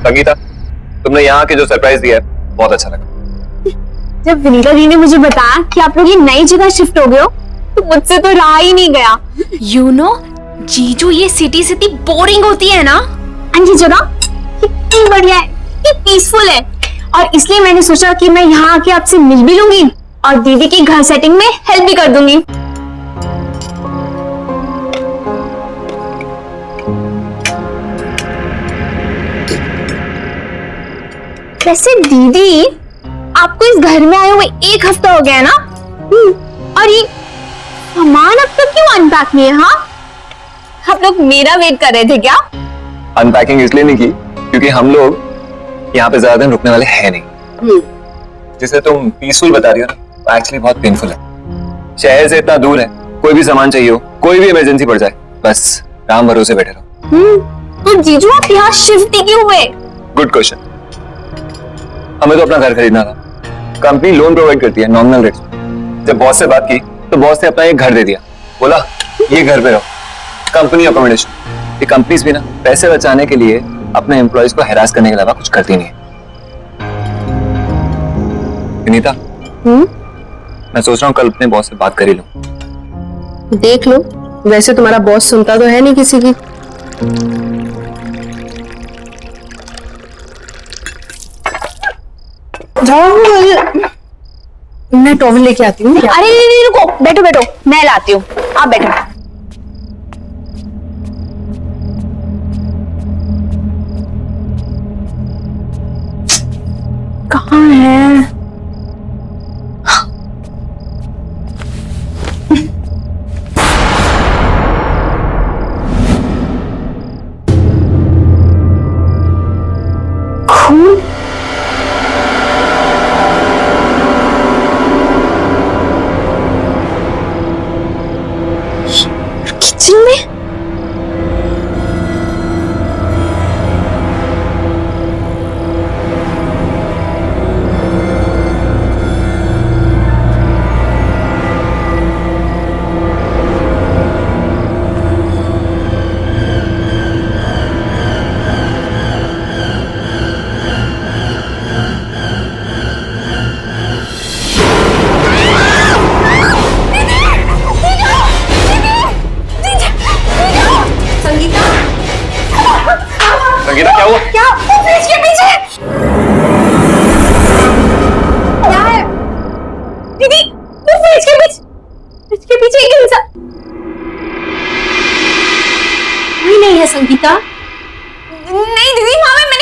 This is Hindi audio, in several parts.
संगीता, तुमने यहाँ के जो सरप्राइज दिया है बहुत अच्छा लगा। जब विनीता दी ने मुझे बताया कि आप लोग ये नई जगह शिफ्ट हो गए हो तो मुझसे तो रहा ही नहीं गया। यू नो जीजू, ये सिटी इतनी बोरिंग होती है ना, और ये जगह कितनी बढ़िया है, कितनी पीसफुल है, और इसलिए मैंने सोचा कि मैं यहाँ आके आपसे मिल भी लूंगी और दीदी की घर सेटिंग में हेल्प भी कर दूंगी। वैसे दीदी, आपको इस घर में आए हुए 1 हफ्ता हो गया है ना? और ये सामान अब तक क्यों अनपैक नहीं है? हाँ, आप लोग मेरा वेट कर रहे थे क्या? अनपैकिंग इसलिए नहीं की क्योंकि हम लोग यहाँ पे ज्यादा दिन रुकने वाले हैं नहीं। जिसे तुम पीसफुल बता रही हो ना, वो एक्चुअली बहुत पेनफुल है। शहर से इतना दूर है, कोई भी सामान चाहिए हो, कोई भी इमरजेंसी पड़ जाए, बस राम भरोसे बैठे रहो। तो जीजू आप यहाँ शिफ्ट ही क्यों हुए? Good question. हमें तो अपना घर खरीदना था। कंपनी लोन प्रोवाइड करती है नॉमिनल रेट्स में। जब बॉस से बात की तो बॉस ने अपना एक घर दे दिया, बोला ये घर पे रहो, कंपनी अकोमोडेशन। ये कंपनीज भी ना पैसे बचाने के लिए अपने एम्प्लॉयज को हैरास करने के अलावा कुछ करती नहीं है। विनीता, मैं सोच रहा हूँ कल अपने बॉस से बात कर ही लूं। देख लो, वैसे तुम्हारा बॉस सुनता तो है नहीं किसी की। जाओ, मैं टॉवल लेके आती हूँ। अरे नहीं, रुको, बैठो बैठो, मैं लाती हूँ, आप बैठो। कहाँ है? खून? किचन में? संगीता, क्या हुआ? क्या? वो फ्रिज के पीछे क्या है? दीदी, वो फ्रिज के पीछे एक इंसान। कोई नहीं है संगीता। नहीं दीदी, वहां में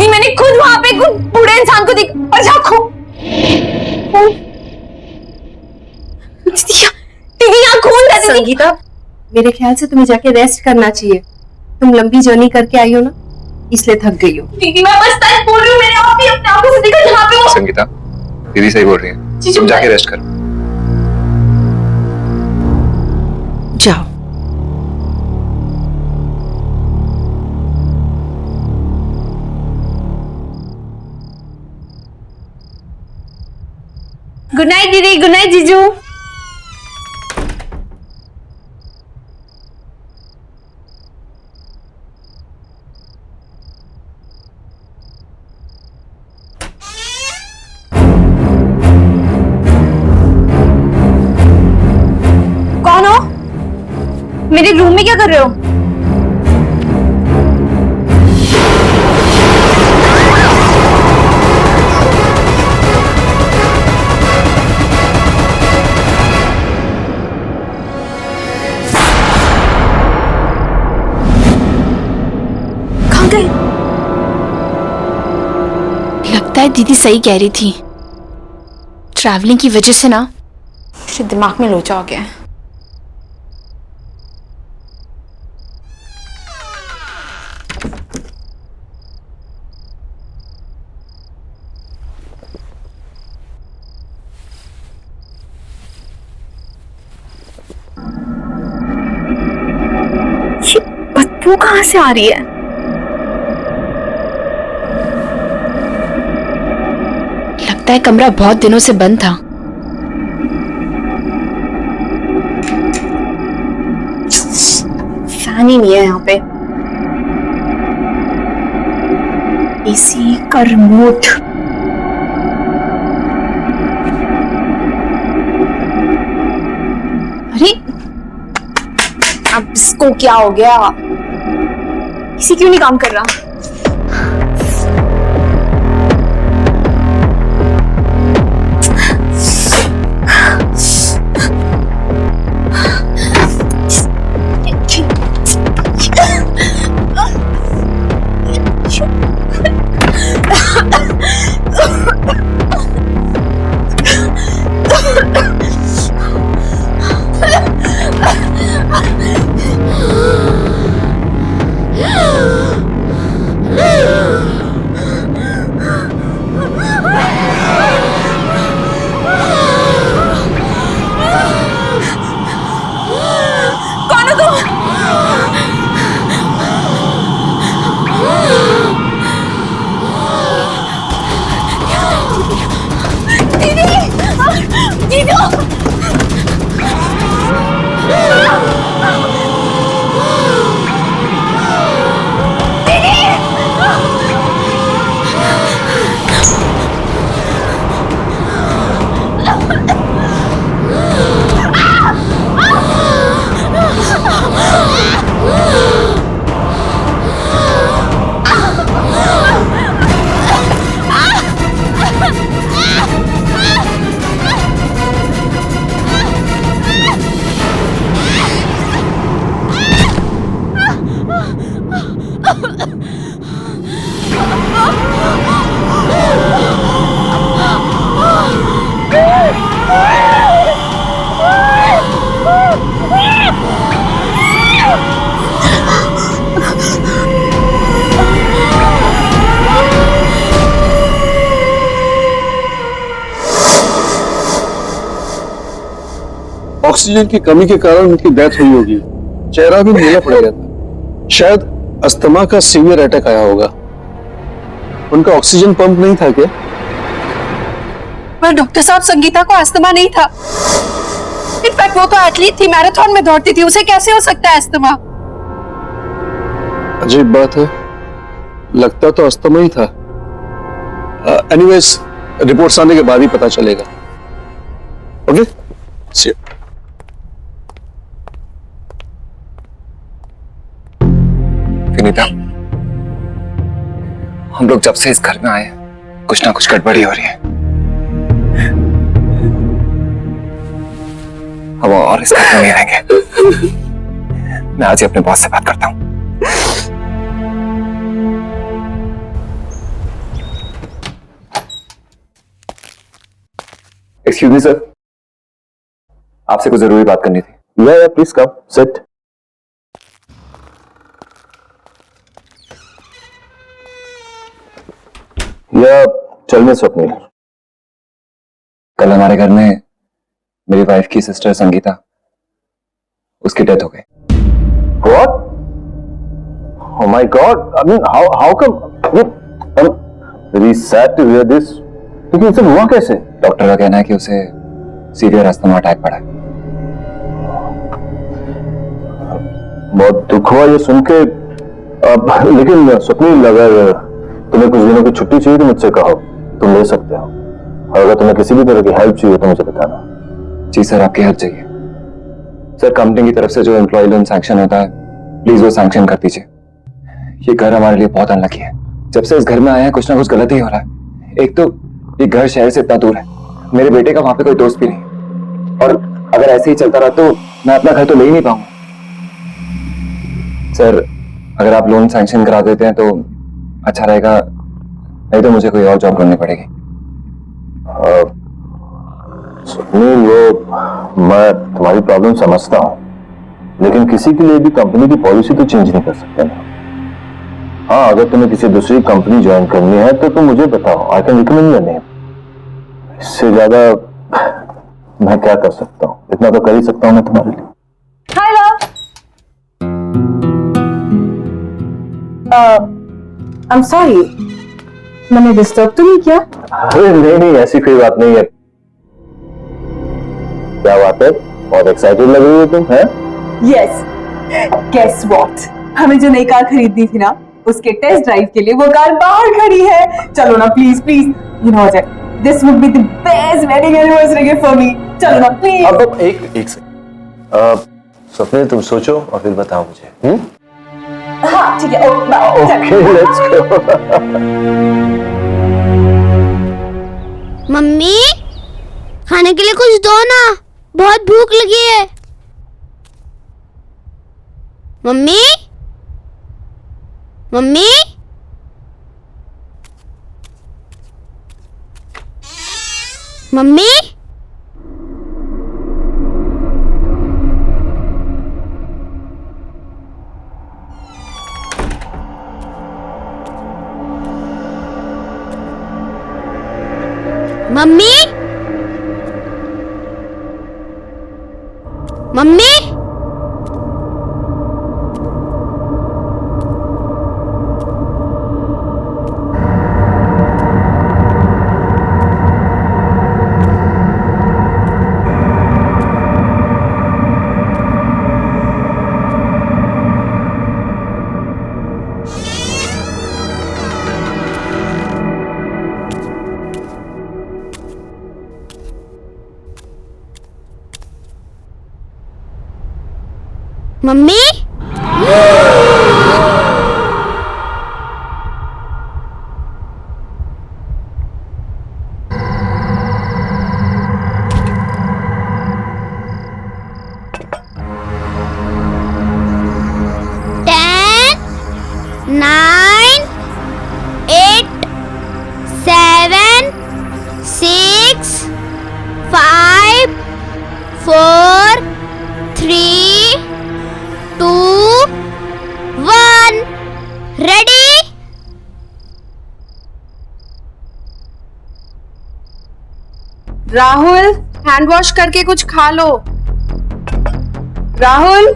मैंने खुद वहां पे कुछ बूढ़े इंसान को देख और झांको। दीदी यहाँ खून है। संगीता, मेरे ख्याल से तुम्हें जाके रेस्ट करना चाहिए। तुम लंबी जर्नी करके आई हो ना, इसलिए थक गई हो। दीदी मैं बस सच बोल रही हूँ, मैंने आप भी अपने आंखों से देखा जहाँ पे वो। संगीता, दीदी सही बोल रही है, तुम जाके रेस्ट करो। जाओ। गुड नाइट दीदी, गुड नाइट जीजू। कौन हो? मेरे रूम में क्या कर रहे हो? लगता है दीदी सही कह रही थी, ट्रैवलिंग की वजह से ना मेरे दिमाग में लोचा हो गया है। ये बदबू कहाँ से आ रही है? लगता है कमरा बहुत दिनों से बंद था, फैन ही नहीं है यहाँ पे। एसी का रिमोट। अरे अब इसको क्या हो गया? एसी क्यों नहीं काम कर रहा? ऑक्सीजन की कमी के कारण उनकी डेथ हुई होगी। चेहरा भी नीला पड़ गया था। शायद अस्थमा का सीवियर अटैक आया होगा। उनका ऑक्सीजन पंप नहीं था क्या? पर डॉक्टर साहब, संगीता को अस्थमा नहीं था। इनफैक्ट वो तो एथलीट थी, मैराथन में दौड़ती थी, उसे कैसे हो सकता है अस्थमा? अजीब बात है, लगता तो अस्थमा ही था। एनीवेज, रिपोर्ट्स आने के बाद ही पता चलेगा। Okay, C you. विनीता, हम लोग जब से इस घर में आए हैं, कुछ ना कुछ गड़बड़ी हो रही है। हम और इस घर में नहीं रहेंगे। मैं आज ही अपने बॉस से बात करता हूं। एक्सक्यूज मी सर, आपसे कुछ जरूरी बात करनी थी। या प्लीज कम, सिट। या टेल मी स्वप्निल। कल हमारे घर में मेरी वाइफ की सिस्टर संगीता, उसकी डेथ हो गई। What? Oh my God! I mean, how come? I'm very sad to hear this. लेकिन ये सब हुआ कैसे? डॉक्टर का कहना है कि उसे सीवियर अस्थमा अटैक पड़ा है। बहुत दुख हुआ ये सुन के। लेकिन स्वप्निल, अगर तुम्हें कुछ दिनों की छुट्टी चाहिए तो मुझसे कहो, तुम ले सकते हो। और अगर तुम्हें किसी भी तरह की हेल्प चाहिए तो मुझे बताना। जी सर, आपकी हेल्प चाहिए। सर, कंपनी की तरफ से जो एम्प्लॉय लोन सैंक्शन होता है, प्लीज वो सैंक्शन कर दीजिए। ये घर हमारे लिए बहुत अनलकी है। जब से इस घर में आए हैं, कुछ ना कुछ गलत ही हो रहा है। एक तो ये घर शहर से इतना दूर है, मेरे बेटे का वहां पे कोई दोस्त भी नहीं, और अगर ऐसे ही चलता रहा तो मैं अपना घर तो ले ही नहीं पाऊंगा। सर, अगर आप लोन सैंक्शन करा देते हैं तो अच्छा रहेगा, नहीं तो मुझे कोई और जॉब करनी पड़ेगी। सुनील, वो मैं तुम्हारी प्रॉब्लम समझता हूँ, लेकिन किसी के लिए भी कंपनी की पॉलिसी तो चेंज नहीं कर सकते ना। हाँ, अगर तुम्हें किसी दूसरी कंपनी ज्वाइन करनी है तो तुम मुझे बताओ, I can recommend your name. इससे ज्यादा मैं क्या कर सकता हूँ? इतना तो कर ही सकता हूँ मैं तुम्हारे लिए। हाय लव। आई एम सॉरी, मैंने डिस्टर्ब तो नहीं किया? अरे नहीं, ऐसी कोई बात नहीं है। क्या बात है, बहुत एक्साइटेड लग रही हो तुम, है? यस, गेस व्हाट, हमें जो नई कार खरीदनी थी ना, उसके टेस्ट ड्राइव के लिए वो कार बाहर खड़ी है। चलो ना please please, you know Ajay, this would be the best wedding anniversary gift for me. चलो ना प्लीज। अब एक सेकंड, स्वप्निल तुम सोचो और फिर बताओ मुझे। हाँ ठीक है, ओके लेट्स गो। मम्मी, खाने के लिए कुछ दो ना, बहुत भूख लगी है। Mummy, mummy, mummy, mummy, mummy, mummy, 9, 8, 7, 6, 5, 4, 3, 2, 1, ready? Rahul, hand wash करके कुछ खा लो। राहुल,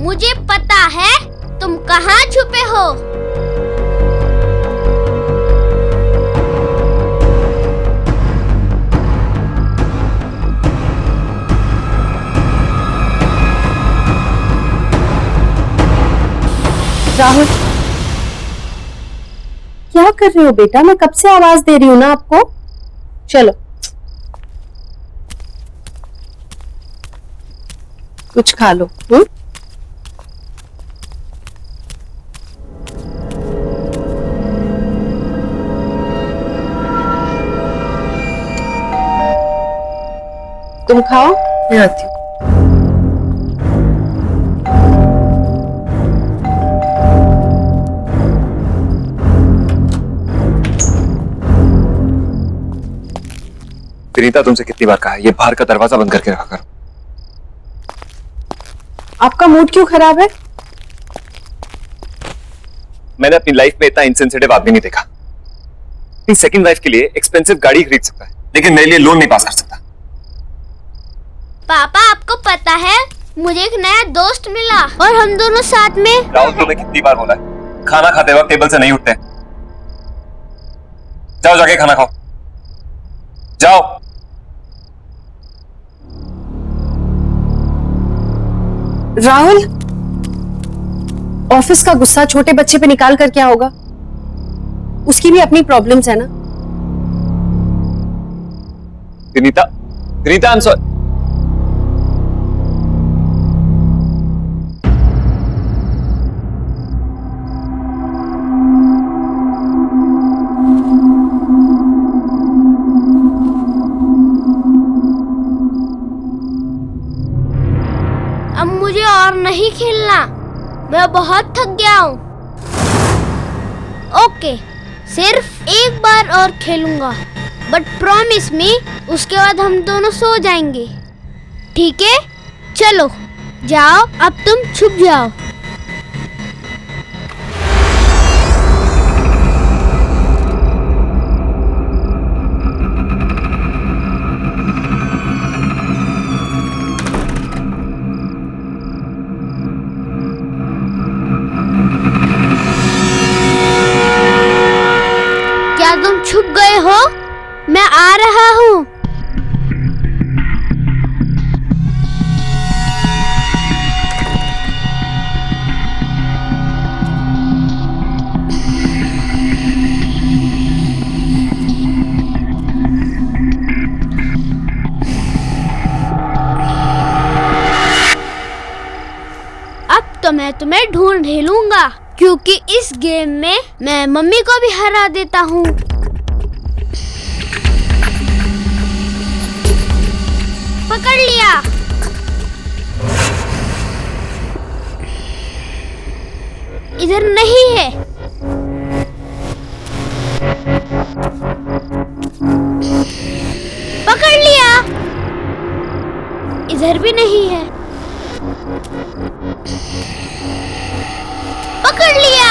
मुझे पता है तुम कहाँ छुपे हो। राहुल, क्या कर रहे हो बेटा? मैं कब से आवाज दे रही हूँ ना आपको। चलो कुछ खा लो। तुम खाओ, मैं आती हूँ। विनीता, तुमसे कितनी बार कहा है ये बाहर का दरवाजा बंद करके रखा करो। आपका मूड क्यों खराब है? मैंने अपनी लाइफ में इतना इनसेंसिटिव आदमी नहीं देखा। अपनी सेकंड वाइफ के लिए एक्सपेंसिव गाड़ी खरीद सकता है, लेकिन मेरे लिए लोन नहीं पास कर सकता। पापा, आपको पता है मुझे एक नया दोस्त मिला और हम दोनों साथ में। राहुल, तुम्हें कितनी बार बोला है खाना खाते वक्त टेबल से नहीं उठते। जाओ जाके खाना खाओ, जाओ। राहुल, ऑफिस का गुस्सा छोटे बच्चे पे निकाल कर क्या होगा? उसकी भी अपनी प्रॉब्लम्स है ना। Vinita, Vinita, I am sorry. अब मुझे और नहीं खेलना, मैं बहुत थक गया हूँ। ओके, सिर्फ एक बार और खेलूंगा, बट प्रॉमिस मी उसके बाद हम दोनों सो जाएंगे, ठीक है? चलो जाओ, अब तुम छुप जाओ। क्या तुम छुप गए हो? मैं आ रहा हूँ। तुम्हें ढूंढ ही लूंगा, क्योंकि इस गेम में मैं मम्मी को भी हरा देता हूँ। पकड़ लिया। इधर नहीं है। पकड़ लिया। इधर भी नहीं है। पकड़ लिया।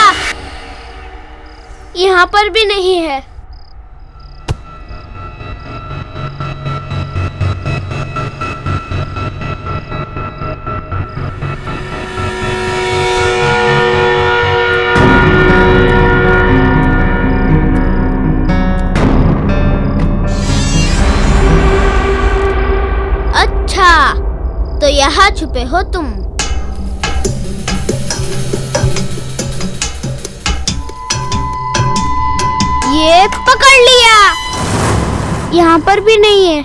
यहाँ पर भी नहीं है। अच्छा, तो यहाँ छुपे हो तुम। ये पकड़ लिया। यहाँ पर भी नहीं है।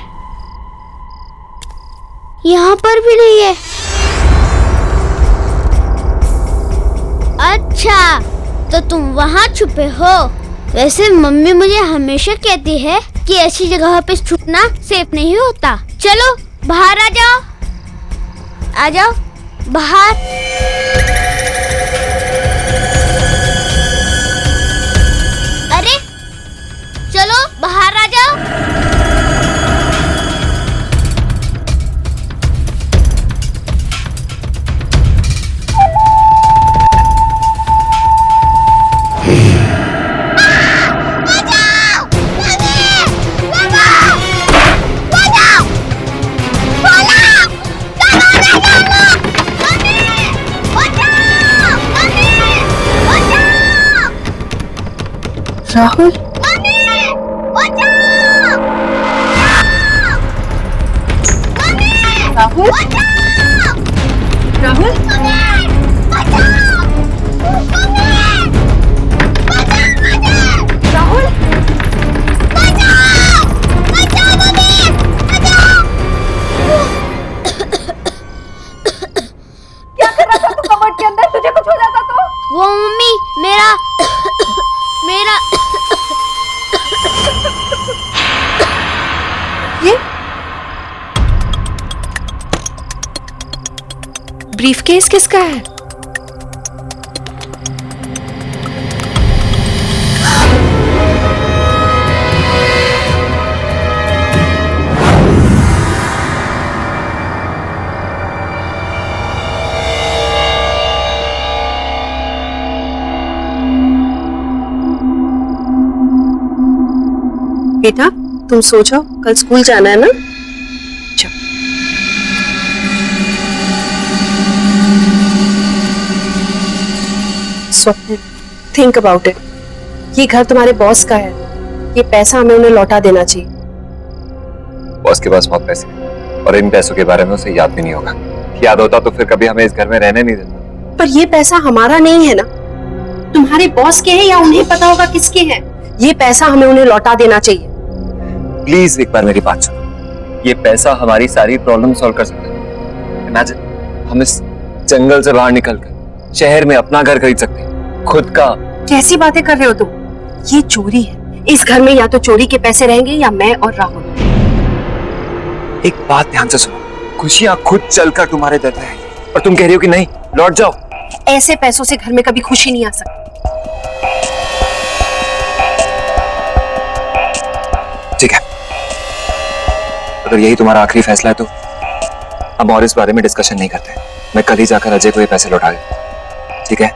यहाँ पर भी नहीं है। अच्छा, तो तुम वहाँ छुपे हो। वैसे मम्मी मुझे हमेशा कहती है कि ऐसी जगह पे छुपना सेफ नहीं होता। चलो बाहर आ जाओ। आ जाओ बाहर। अरे चलो बाहर आ जाओ। राहुल, राहुल, राहुल, राहुल, क्या कर रहा था तू कबर्ड के अंदर? तुझे कुछ हो जाता तो? वो मम्मी मेरा ये ब्रीफकेस किसका है? बेटा, तुम सो जाओ, कल स्कूल जाना है ना? जाओ। स्वप्न, थिंक अबाउट इट। ये घर तुम्हारे बॉस का है। ये पैसा हमें उन्हें लौटा देना चाहिए। बॉस के पास बहुत पैसे हैं और इन पैसों के बारे में उसे याद भी नहीं होगा। याद होता तो फिर कभी हमें इस घर में रहने नहीं देता। पर ये पैसा हमारा नहीं है ना, तुम्हारे बॉस के है या उन्हें पता होगा किसके हैं। ये पैसा हमें उन्हें लौटा देना चाहिए। प्लीज एक बार मेरी बात सुनो। ये पैसा हमारी सारी प्रॉब्लम सॉल्व कर सकता है। इमेजिन हम इस जंगल से बाहर निकलकर शहर में अपना घर खरीद सकते हैं, खुद का। कैसी बातें कर रहे हो तुम? ये चोरी है। इस घर में या तो चोरी के पैसे रहेंगे या मैं और राहुल। एक बात ध्यान से सुनो, खुशियां खुद चलकर तुम्हारे दर पे आएंगी और तुम कह रही हो कि नहीं, लौट जाओ। ऐसे पैसों से घर में कभी खुशी नहीं आ सकती। ठीक है, अगर यही तुम्हारा आखिरी फैसला है तो अब और इस बारे में डिस्कशन नहीं करते। मैं कल ही जाकर अजय को ये पैसे लौटा दूं, ठीक है?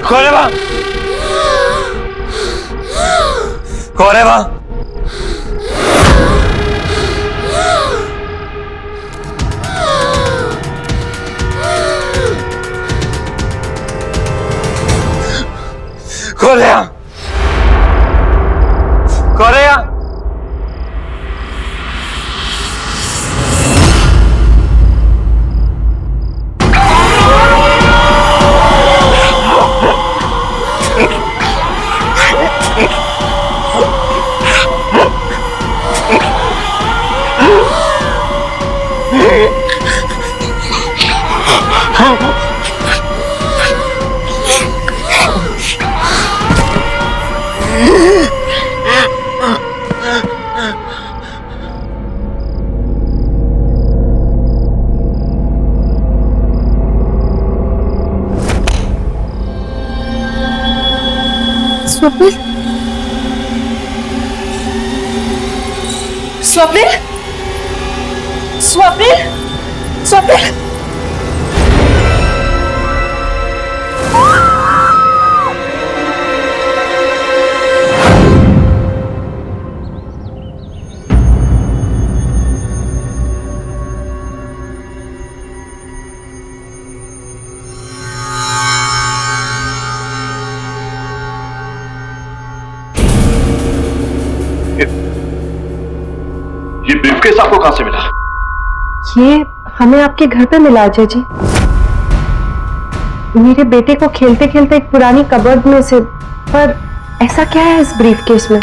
कौन है वहां? कौन है वहां? कौन है यहाँ? कौन है यहाँ? स्वप्निल, स्वप्निल, स्वप्निल, स्वप्निल। ये ब्रीफकेस आपको कहां से मिला? ये हमें आपके घर पे मिला अजय जी। मेरे बेटे को खेलते खेलते एक पुरानी कबर्ड में से। पर ऐसा क्या है इस ब्रीफकेस में?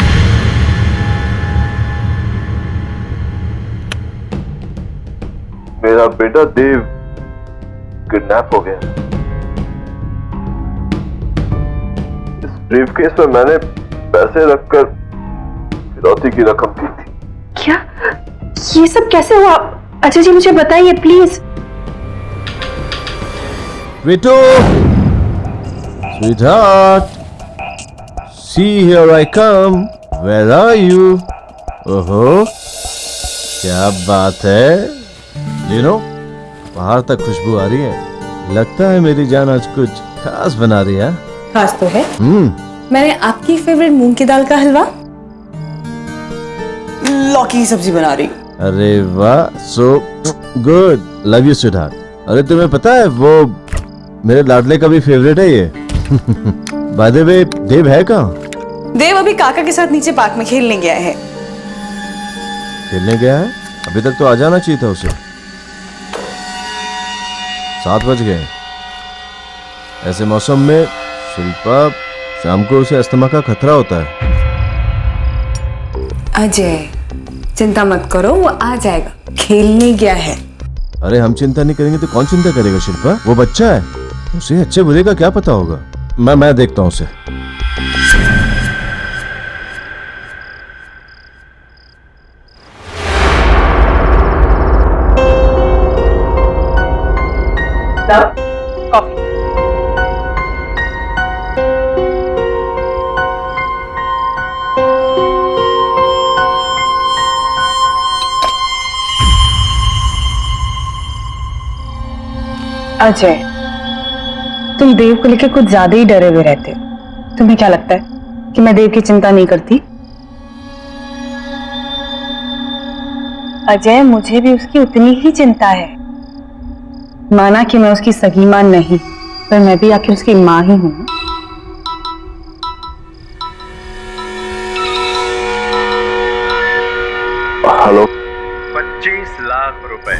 मेरा बेटा देव किडनैप हो गया। इस ब्रीफकेस में मैंने पैसे रखकर फिरौती की रकम दी थी। क्या? ये सब कैसे हुआ? अजय जी मुझे बताइए please. Vito! Sweetheart! See, here I come. Where are you? ओहो, क्या बात है? You know, बाहर तक खुशबू आ रही है। लगता है मेरी जान आज कुछ खास बना रही है। खास तो है। मैंने आपकी फेवरेट मूंग की दाल का हलवा, लौकी की सब्जी बना रही। अरे वाह, so good. Love you, sweetheart. अरे तुम्हें पता है वो मेरे लाडले का भी फेवरेट है ये। बाय द वे, देव है कहाँ? देव अभी काका के साथ नीचे पार्क में खेलने गया है। खेलने गया है? अभी तक तो आ जाना चाहिए था उसे। 7 बज गए। ऐसे मौसम में शिल्पा, शाम को उसे अस्थमा का खतरा होता है। अजय, चिंता मत करो, वो आ जाएगा। खेलने गया है। अरे हम चिंता नहीं करेंगे तो कौन चिंता करेगा शिल्पा? वो बच्चा है, उसे अच्छे बुरे का क्या पता होगा। मैं देखता हूँ उसे। कॉफी। अजय, तुम देव को लेकर कुछ ज्यादा ही डरे हुए रहते हो। तुम्हें क्या लगता है कि मैं देव की चिंता नहीं करती? अजय, मुझे भी उसकी उतनी ही चिंता है। माना कि मैं उसकी सगी मां नहीं, पर मैं भी आखिर उसकी मां ही हूं। हेलो। 25 लाख रुपए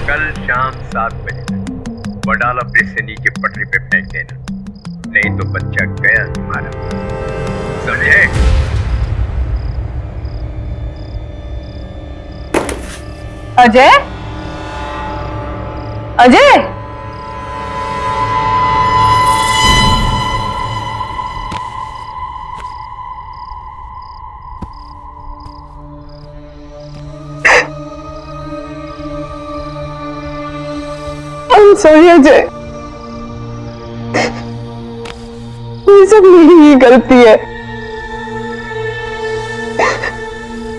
कल शाम 7 बजे तक वडाला ब्रिज से नीचे पटरी पे फेंक देना, नहीं तो बच्चा गया तुम्हारा, समझे? अजय, अजय, सॉरी अजय, ये सब मेरी ही गलती है।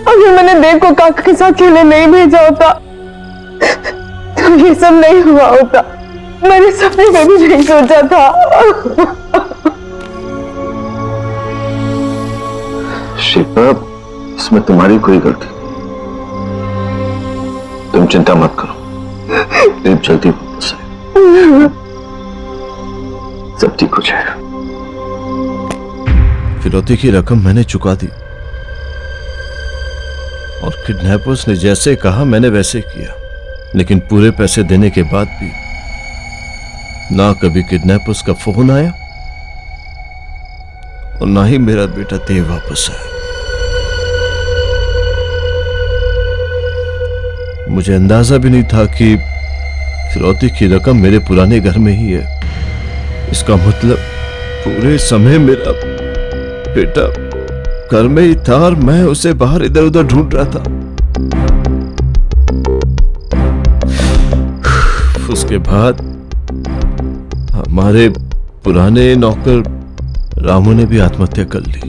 अगर मैंने देव को काका के साथ खेलने नहीं भेजा होता तो ये सब नहीं हुआ होता। मैंने सपने में भी नहीं सोचा था। शिल्पा, इसमें तुम्हारी कोई गलती, तुम चिंता मत करो, देव जल्दी वापस आए, सब ठीक हो जाएगा। फिरौती की रकम मैंने चुका दी और किडनैपर्स ने जैसे कहा मैंने वैसे किया, लेकिन पूरे पैसे देने के बाद भी ना कभी किडनैपर्स का फोन आया और ना ही मेरा बेटा देव वापस आया। मुझे अंदाजा भी नहीं था कि फिरौती की रकम मेरे पुराने घर में ही है। इसका मतलब पूरे समय मेरा बेटा घर में ही था और मैं उसे बाहर इधर उधर ढूंढ रहा था। उसके बाद हमारे पुराने नौकर रामू ने भी आत्महत्या कर ली।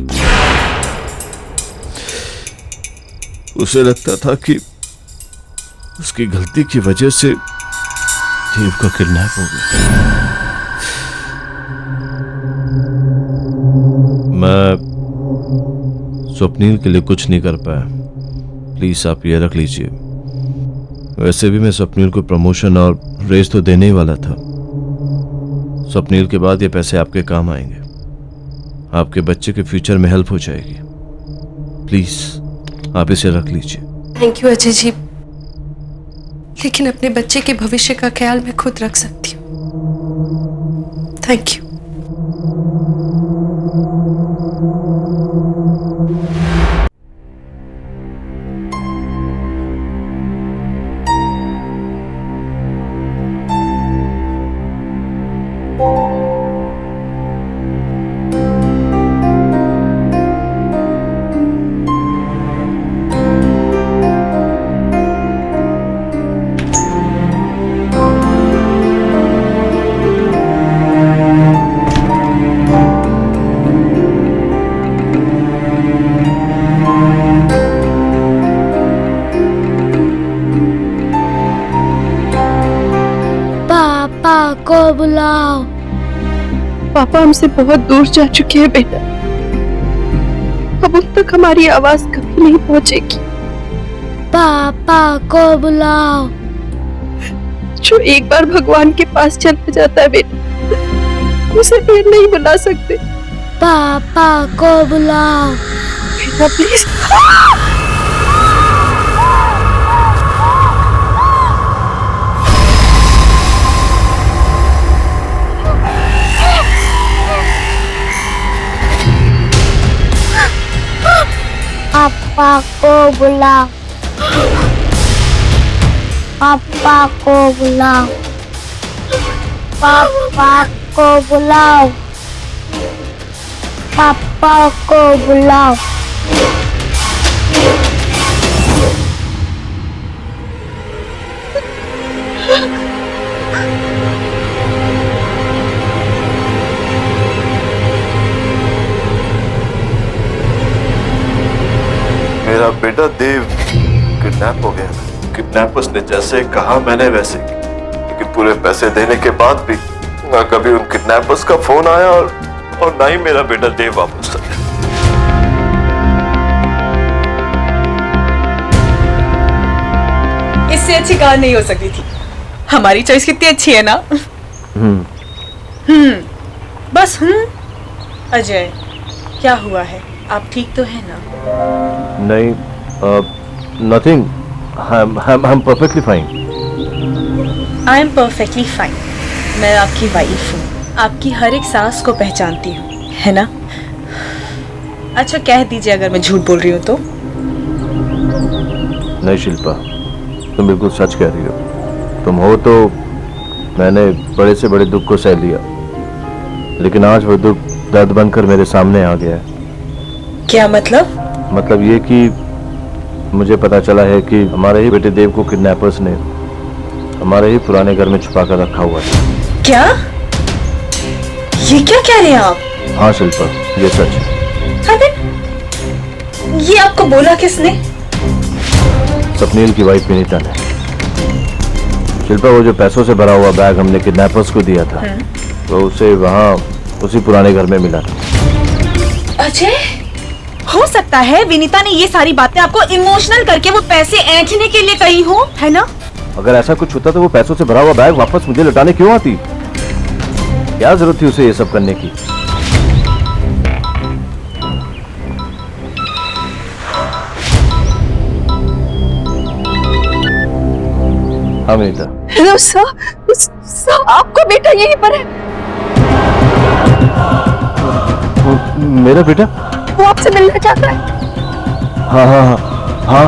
उसे लगता था कि उसकी गलती की वजह से देव का किडनैप हो गया। मैं स्वप्नील के लिए कुछ नहीं कर पाया, प्लीज आप ये रख लीजिए। वैसे भी मैं स्वप्नील को प्रमोशन और रेस तो देने ही वाला था। स्वप्नील के बाद ये पैसे आपके काम आएंगे, आपके बच्चे के फ्यूचर में हेल्प हो जाएगी। प्लीज आप इसे रख लीजिए। थैंक यू अजय जी, लेकिन अपने बच्चे के भविष्य का ख्याल मैं खुद रख सकती हूँ। Thank you. को बुलाओ। पापा हमसे बहुत दूर जा चुके हैं बेटा, अब उन तक हमारी आवाज कभी नहीं पहुंचेगी। पापा को बुलाओ। जो एक बार भगवान के पास चला जाता है बेटा, उसे फिर नहीं बुला सकते। पापा को बुलाओ बेटा प्लीज। पापा को बुलाओ। पापा को बुलाओ। पापा को बुलाओ। पापा को बुलाओ। मेरा बेटा देव किडनैप हो गया। किडनैपर्स ने जैसे कहा मैंने वैसे किया, लेकिन पूरे पैसे देने के बाद भी ना कभी उन किडनैपर्स का फोन आया और ना ही मेरा बेटा देव वापस आया। इससे अच्छी कार नहीं हो सकती थी। हमारी चॉइस कितनी अच्छी है ना। बस अजय, क्या हुआ है? आप ठीक तो है ना? नहीं, nothing, I am perfectly fine. I am perfectly fine. मैं आपकी वाइफ हूँ, आपकी हर एक सांस को पहचानती हूँ, है ना? अच्छा कह दीजिए अगर मैं झूठ बोल रही हूँ तो। नहीं शिल्पा, तुम बिल्कुल सच कह रही हो। तुम हो तो मैंने बड़े से बड़े दुख को सह लिया, लेकिन आज वो दुख दर्द बनकर मेरे सामने आ गया है। क्या मतलब? मतलब ये कि मुझे पता चला है कि हमारे ही बेटे देव को किडनैपर्स ने हमारे ही पुराने घर में छुपा कर रखा हुआ है। क्या? ये क्या कह रहे हैं आप? हाँ शिल्पा, ये सच है। अरे ये आपको बोला किसने? सपनील की वाइफ विनीता ने। शिल्पा, वो जो पैसों से भरा हुआ बैग हमने किडनैपर्स को दिया था, तो उसे वहाँ उसी पुराने घर में मिला था। अजय, हो सकता है विनीता ने ये सारी बातें आपको इमोशनल करके वो पैसे ऐंठने के लिए कही हो, है ना? अगर ऐसा कुछ होता तो वो पैसों से भरा हुआ बैग वापस मुझे लौटाने क्यों आती? क्या जरूरत थी उसे ये सब करने की? हाँ विनीता। हेलो सर, आपको बेटा यहीं पर है। मेरा बेटा? वो आपसे मिलना चाहता है। हाँ हाँ हाँ हाँ।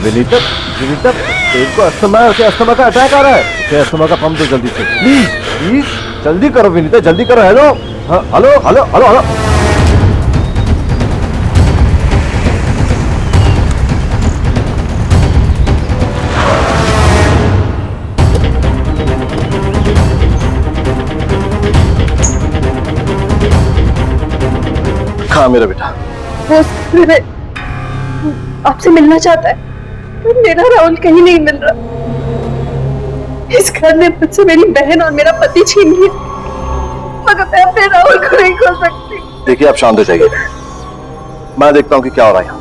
विनीता, विनीता, देव को अस्थमा का अटैक आ रहा है। उसे अस्थमा का पंप दो जल्दी से, प्लीज प्लीज जल्दी करो विनीता, जल्दी करो। हेलो, हाँ, हेलो हेलो हेलो हेलो। हाँ मेरा बेटा। वो आपसे मिलना चाहता है। मेरा राहुल कहीं नहीं मिल रहा। इस घर ने मुझसे मेरी बहन और मेरा पति छीन लिया, मगर मैं अपने राहुल को नहीं खो सकती। देखिए आप शांत हो जाइए, मैं देखता हूँ कि क्या हो रहा है यहाँ।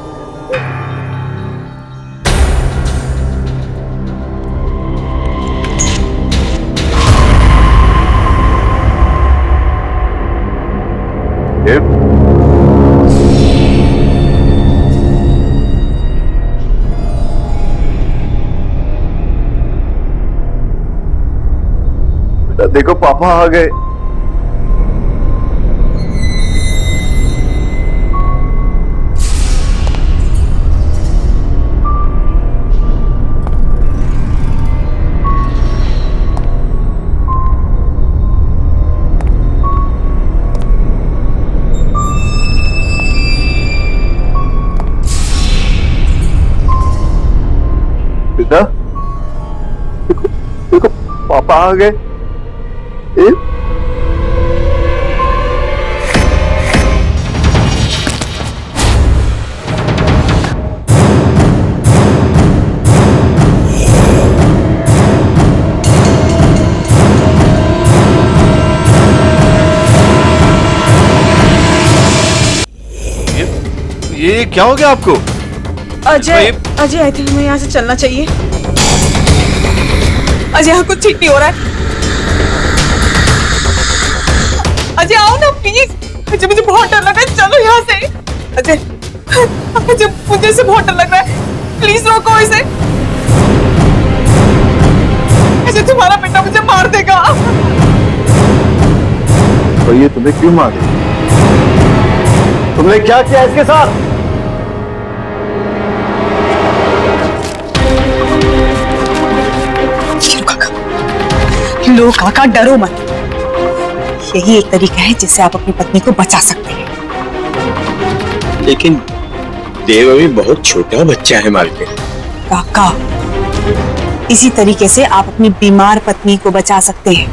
देखो पापा आ गए। बेटा देखो पापा आ गए। ये क्या हो गया आपको? अजय, आई थिंक हमें यहाँ से चलना चाहिए। अजय, यहाँ कुछ ठीक नहीं हो रहा है। अजय आओ ना प्लीज। अजय मुझे बहुत डर लग रहा है, चलो यहाँ से। अजय मुझे से बहुत डर लग रहा है, प्लीज रोको इसे। अजय तुम्हारा बेटा मुझे मार देगा। तो ये तुम्हें क्यों मारे? तुमने क्या किया इसके साथ? लो काका, डरो मत। यही एक तरीका है जिससे आप अपनी पत्नी को बचा सकते हैं। लेकिन देव अभी बहुत छोटा बच्चा है मालकिन। काका, इसी तरीके से आप अपनी बीमार पत्नी को बचा सकते हैं।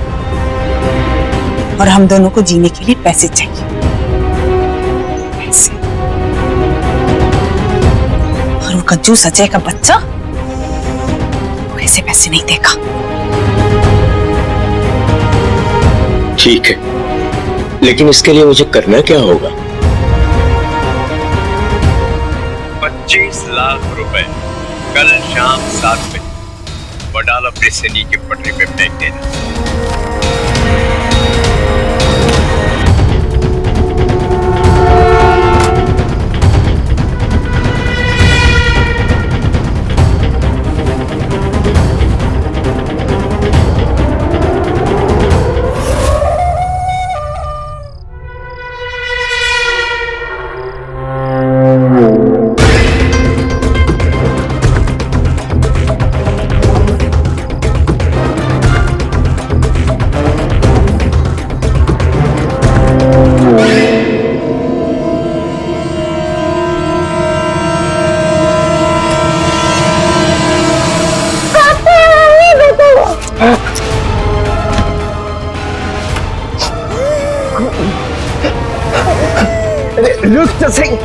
और हम दोनों को जीने के लिए पैसे चाहिए, पैसे। और वो कंजूस अजय का बच्चा वैसे वैसे नहीं देगा। ठीक है, लेकिन इसके लिए मुझे करना क्या होगा? 25 लाख रुपए कल शाम 7 बजे वडाला ब्रिज से नीचे पटरी पे फेंक देना। रुक तो सही।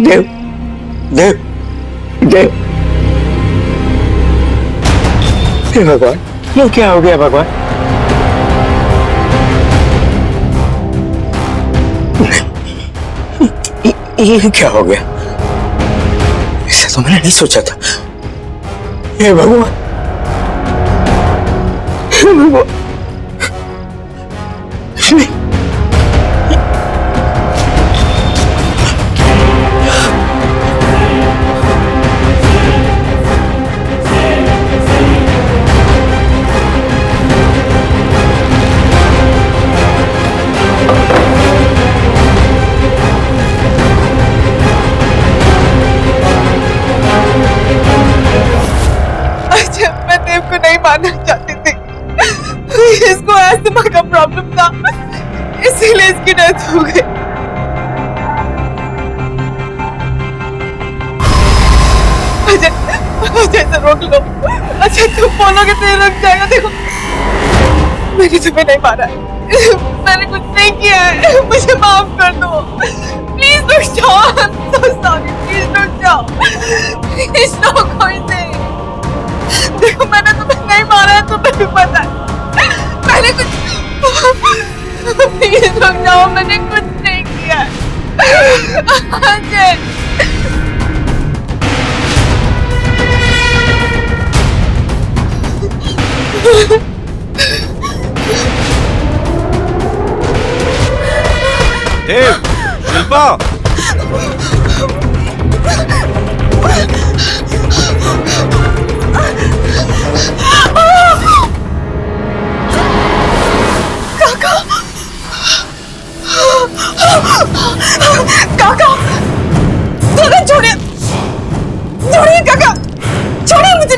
देव, देव, देव, हे भगवान, ये क्या हो गया भगवान? ये क्या हो गया? ऐसा तो मैंने नहीं सोचा था। हे भगवान, हे भगवान, नहीं। मारना चाहती थी, इसको अस्थमा का प्रॉब्लम था, इसीलिए इसकी डेथ हो गई। अजय से रोक लो। अच्छा तुम बोलोगे तो ये रुक जाएगा। देखो मैंने तुम्हें नहीं मारा है, मैंने कुछ नहीं किया है, मुझे माफ कर दो। प्लीज रुक जाओ, सॉरी, प्लीज रुक जाओ, प्लीज नो कोई नहीं। देखो मैंने तुम्हें नहीं मारा है, तुम्हें भी पता है, मैंने कुछ, प्लीज रुक जाओ, मैंने कुछ नहीं किया है। अजय देव, शिल्पा, काका, छोड़िए छोड़िए छोड़िए काका, छोड़िए मुझे।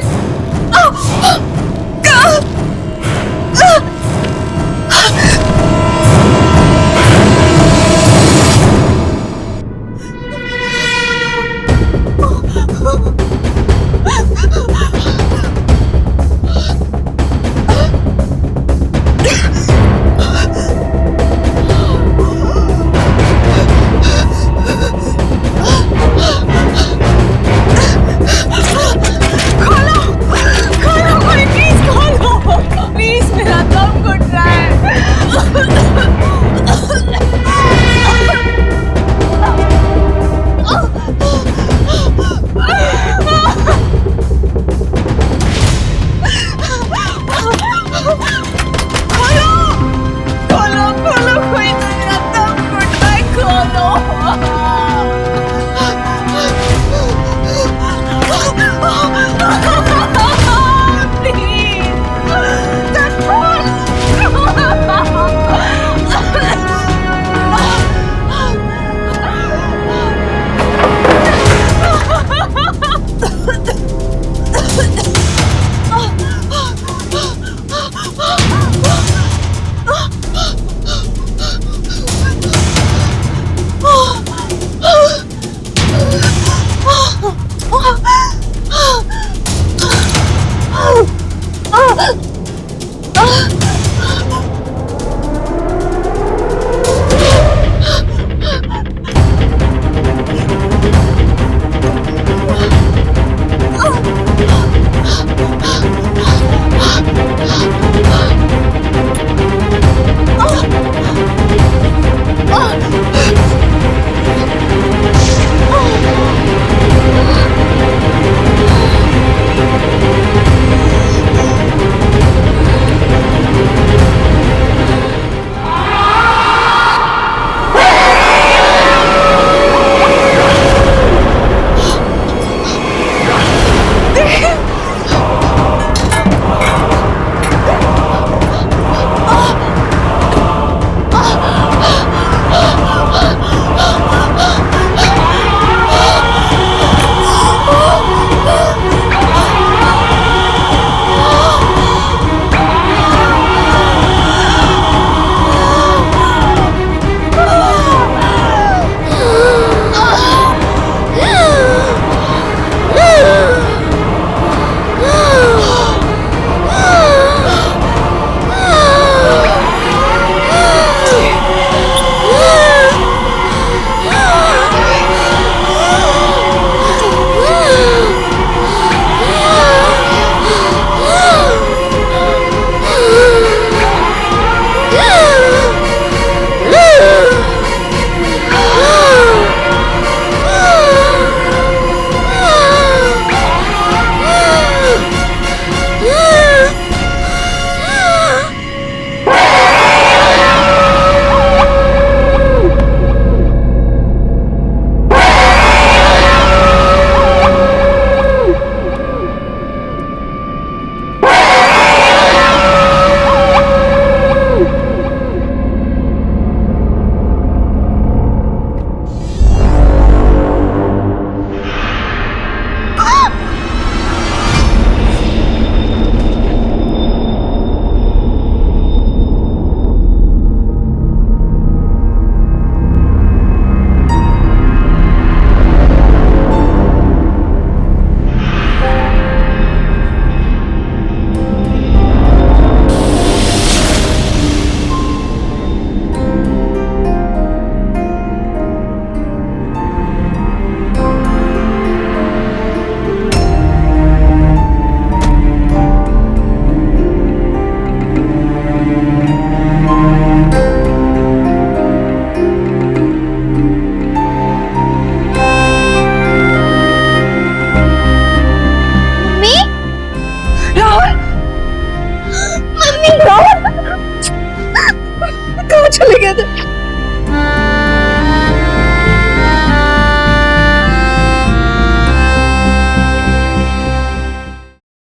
चले गए थे।